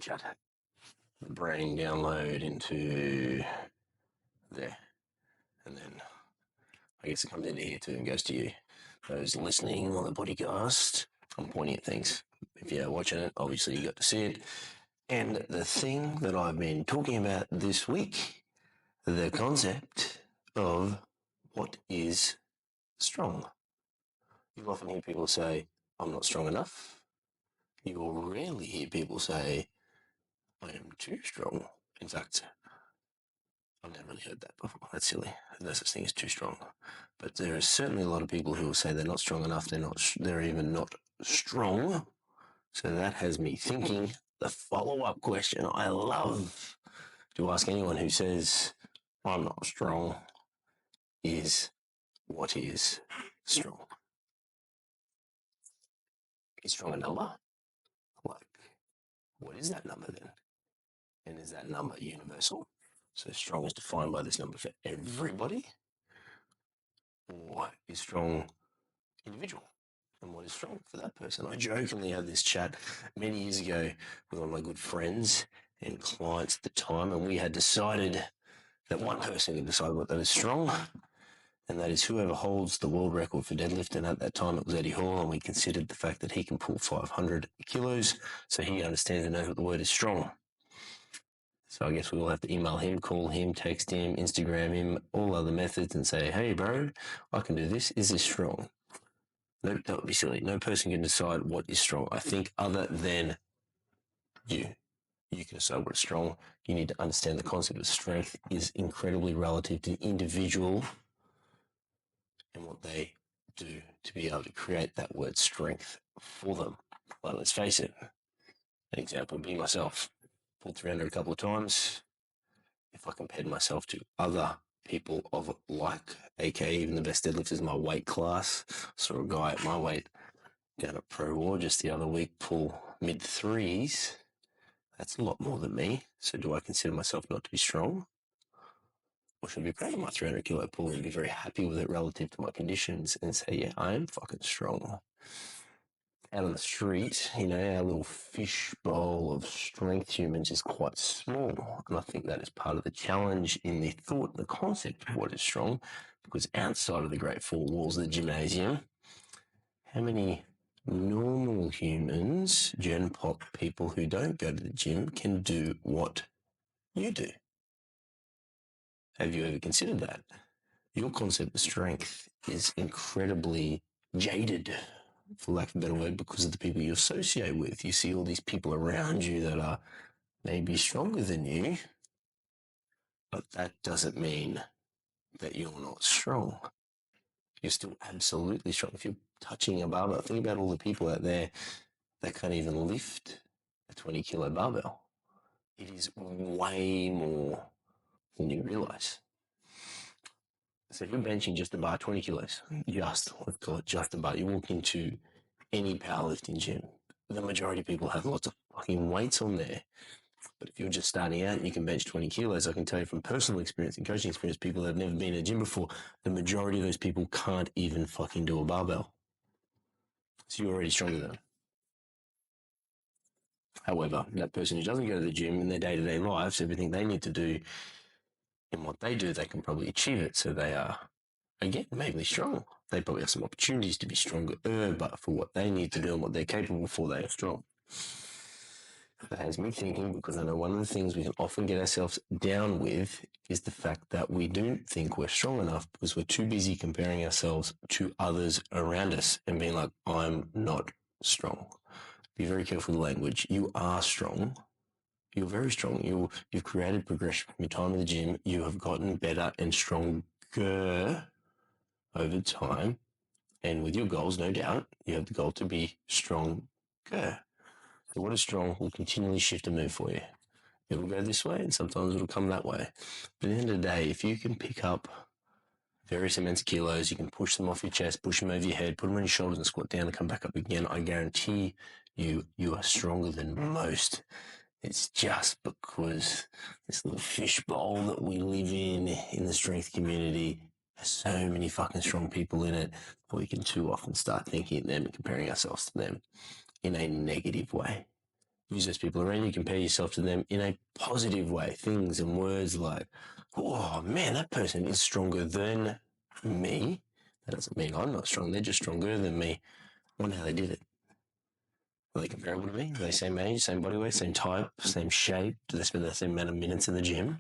chat. The brain download into there. And then I guess it comes into here too and goes to you. Those listening on the podcast, I'm pointing at things. If you're watching it, obviously you got to see it. And the thing that I've been talking about this week, the concept of what is strong. You often hear people say, I'm not strong enough. You will rarely hear people say, I am too strong. In fact, I've never really heard that before. That's silly. There's no such thing as too strong. But there are certainly a lot of people who will say they're not strong enough. They're even not strong. So that has me thinking the follow-up question I love to ask anyone who says, I'm not strong, is what is strong? Is strong a number? Like, what is that number then? And is that number universal? So strong is defined by this number for everybody? Or is strong individual? And what is strong for that person? I jokingly had this chat many years ago with one of my good friends and clients at the time, and we had decided that one person can decide what that is strong, and that is whoever holds the world record for deadlift. And at that time it was Eddie Hall, and we considered the fact that he can pull 500 kilos, so he understands and knows what the word is strong. So I guess we will have to email him, call him, text him, Instagram him, all other methods, and say, hey bro, I can do this. Is this strong? No, that would be silly. No person can decide what is strong. I think other than you. You can decide what is strong. You need to understand the concept of strength is incredibly relative to the individual and what they do to be able to create that word strength for them. Well, let's face it. An example would be myself. Pulled 300 a couple of times. If I compared myself to other people of like, aka even the best deadlifters in my weight class, saw a guy at my weight down at Pro War just the other week pull mid-threes. That's a lot more than me. So do I consider myself not to be strong? Or should I be proud of my 300 kilo pull and be very happy with it relative to my conditions and say, yeah, I am fucking strong. Out on the street, our little fish bowl of strength humans is quite small. And I think that is part of the challenge in the thought, the concept of what is strong, because outside of the great four walls of the gymnasium, how many normal humans, gen pop people who don't go to the gym, can do what you do? Have you ever considered that? Your concept of strength is incredibly jaded, for lack of a better word, because of the people you associate with. You see all these people around you that are maybe stronger than you, but that doesn't mean that you're not strong. You're still absolutely strong. If you're touching a barbell, think about all the people out there that can't even lift a 20-kilo barbell. It is way more than you realize. So if you're benching just a bar, 20 kilos, let's call it just a bar, you walk into any powerlifting gym, the majority of people have lots of fucking weights on there. But if you're just starting out and you can bench 20 kilos, I can tell you from personal experience and coaching experience, people that have never been in a gym before, the majority of those people can't even fucking do a barbell. So you're already stronger than them. However, that person who doesn't go to the gym in their day-to-day lives, everything they need to do in what they do, they can probably achieve it. So they are, again, maybe strong. They probably have some opportunities to be stronger, but for what they need to do and what they're capable for, they are strong. That has me thinking, because I know one of the things we can often get ourselves down with is the fact that we don't think we're strong enough because we're too busy comparing ourselves to others around us and being like, I'm not strong. Be very careful with the language. You are strong. You're very strong. You've created progression from your time in the gym. You have gotten better and stronger over time. And with your goals, no doubt, you have the goal to be stronger. So what is strong will continually shift and move for you. It'll go this way and sometimes it'll come that way. But at the end of the day, if you can pick up various amounts of kilos, you can push them off your chest, push them over your head, put them on your shoulders and squat down and come back up again, I guarantee you are stronger than most. It's just because this little fishbowl that we live in the strength community, has so many fucking strong people in it, but we can too often start thinking of them and comparing ourselves to them in a negative way. use those people around you, compare yourself to them in a positive way. Things and words like, oh man, that person is stronger than me. That doesn't mean I'm not strong. They're just stronger than me. I wonder how they did it. Are they comparable to me? Are they same age, same body weight, same type, same shape? Do they spend the same amount of minutes in the gym?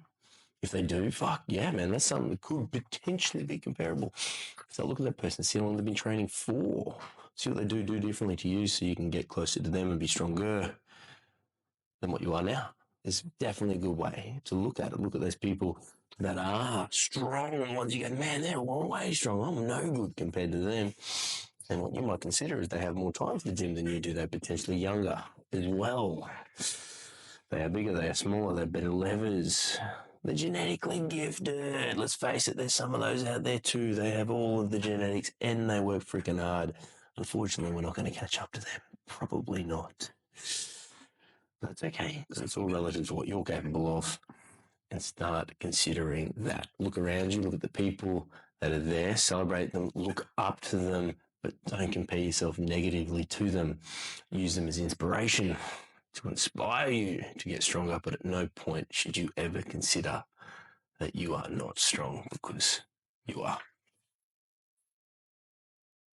If they do, fuck yeah, man, that's something that could potentially be comparable. So look at that person, see how long they've been training for. See what they do differently to you so you can get closer to them and be stronger than what you are now. It's definitely a good way to look at it. Look at those people that are strong ones. You go, man, they're way strong. I'm no good compared to them. And what you might consider is they have more time for the gym than you do. They're potentially younger as well. They are bigger, they are smaller, they're better levers. They're genetically gifted. Let's face it, there's some of those out there too. They have all of the genetics and they work freaking hard. Unfortunately, we're not going to catch up to them. Probably not. That's okay, because it's all relative to what you're capable of. And start considering that. Look around you, look at the people that are there, celebrate them, look up to them, but don't compare yourself negatively to them. Use them as inspiration to inspire you to get stronger, but at no point should you ever consider that you are not strong, because you are.